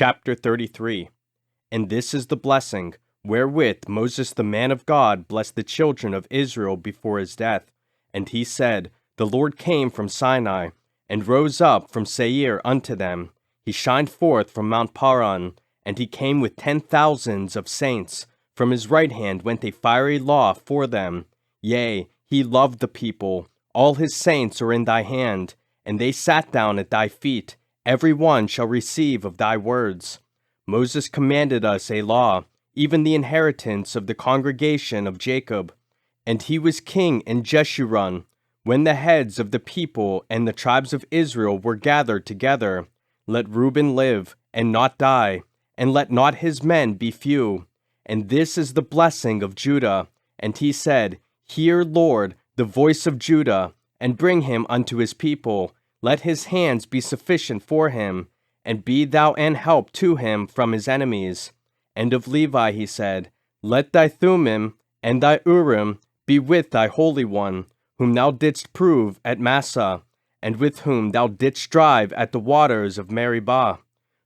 Chapter 33. And this is the blessing, wherewith Moses the man of God blessed the children of Israel before his death. And he said, The Lord came from Sinai, and rose up from Seir unto them. He shined forth from Mount Paran, and he came with 10,000s of saints. From his right hand went a fiery law for them. Yea, he loved the people. All his saints are in thy hand, and they sat down at thy feet. Every one shall receive of thy words. Moses commanded us a law, even the inheritance of the congregation of Jacob. And he was king in Jeshurun, when the heads of the people and the tribes of Israel were gathered together. Let Reuben live, and not die, and let not his men be few. And this is the blessing of Judah. And he said, Hear, Lord, the voice of Judah, and bring him unto his people. Let his hands be sufficient for him, and be thou an help to him from his enemies. And of Levi he said, Let thy Thummim and thy Urim be with thy Holy One, whom thou didst prove at Massah, and with whom thou didst strive at the waters of Meribah,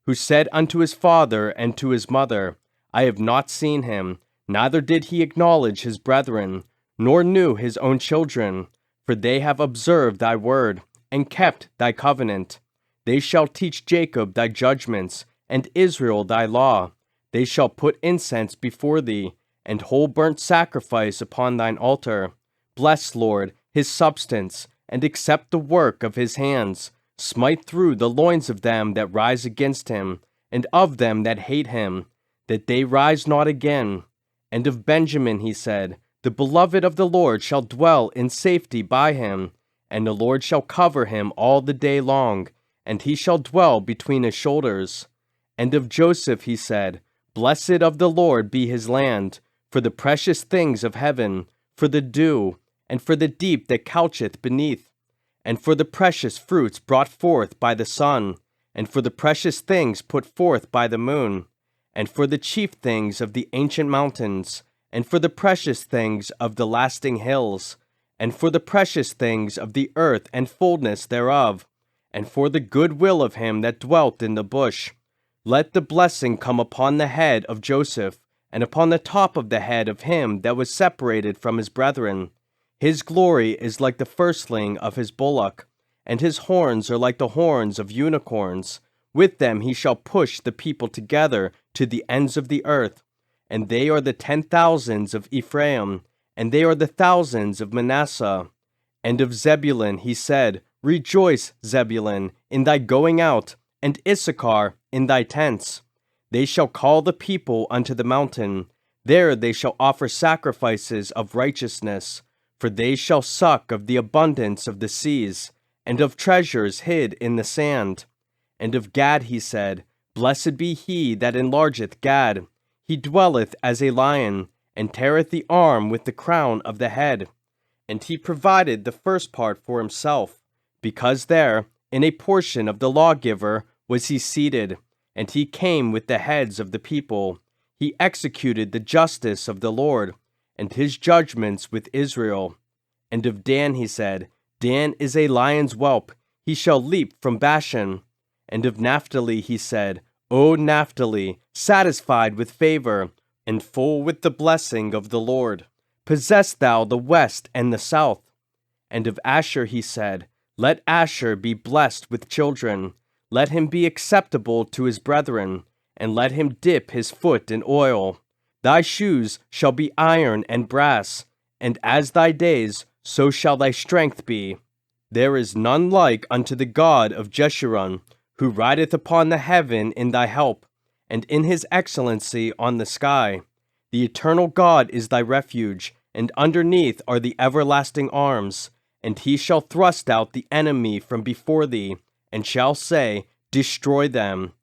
who said unto his father and to his mother, I have not seen him, neither did he acknowledge his brethren, nor knew his own children, for they have observed thy word, and kept thy covenant. They shall teach Jacob thy judgments, and Israel thy law. They shall put incense before thee, and whole burnt sacrifice upon thine altar. Bless, Lord, his substance, and accept the work of his hands. Smite through the loins of them that rise against him, and of them that hate him, that they rise not again. And of Benjamin he said, The beloved of the Lord shall dwell in safety by him, and the Lord shall cover him all the day long, and he shall dwell between his shoulders. And of Joseph he said, Blessed of the Lord be his land, for the precious things of heaven, for the dew, and for the deep that coucheth beneath, and for the precious fruits brought forth by the sun, and for the precious things put forth by the moon, and for the chief things of the ancient mountains, and for the precious things of the lasting hills, and for the precious things of the earth and fullness thereof, and for the good will of him that dwelt in the bush. Let the blessing come upon the head of Joseph, and upon the top of the head of him that was separated from his brethren. His glory is like the firstling of his bullock, and his horns are like the horns of unicorns. With them he shall push the people together to the ends of the earth. And they are the 10,000s of Ephraim, and they are the thousands of Manasseh. And of Zebulun he said, Rejoice, Zebulun, in thy going out, and Issachar in thy tents. They shall call the people unto the mountain. There they shall offer sacrifices of righteousness. For they shall suck of the abundance of the seas, and of treasures hid in the sand. And of Gad he said, Blessed be he that enlargeth Gad. He dwelleth as a lion, and teareth the arm with the crown of the head. And he provided the first part for himself, because there, in a portion of the lawgiver, was he seated, and he came with the heads of the people. He executed the justice of the Lord, and his judgments with Israel. And of Dan he said, Dan is a lion's whelp, he shall leap from Bashan. And of Naphtali he said, O Naphtali, satisfied with favor, and full with the blessing of the Lord, possess thou the west and the south. And of Asher he said, Let Asher be blessed with children, let him be acceptable to his brethren, and let him dip his foot in oil. Thy shoes shall be iron and brass, and as thy days, so shall thy strength be. There is none like unto the God of Jeshurun, who rideth upon the heaven in thy help, and in his excellency on the sky. The eternal God is thy refuge, and underneath are the everlasting arms. And he shall thrust out the enemy from before thee, and shall say, Destroy them.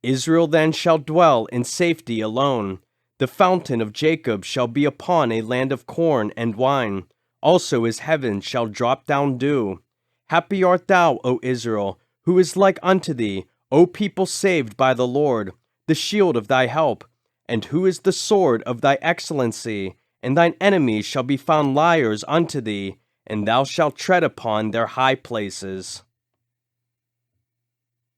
Israel then shall dwell in safety alone. The fountain of Jacob shall be upon a land of corn and wine. Also his heaven shall drop down dew. Happy art thou, O Israel, who is like unto thee, O people saved by the Lord, the shield of thy help, and who is the sword of thy excellency, and thine enemies shall be found liars unto thee, and thou shalt tread upon their high places.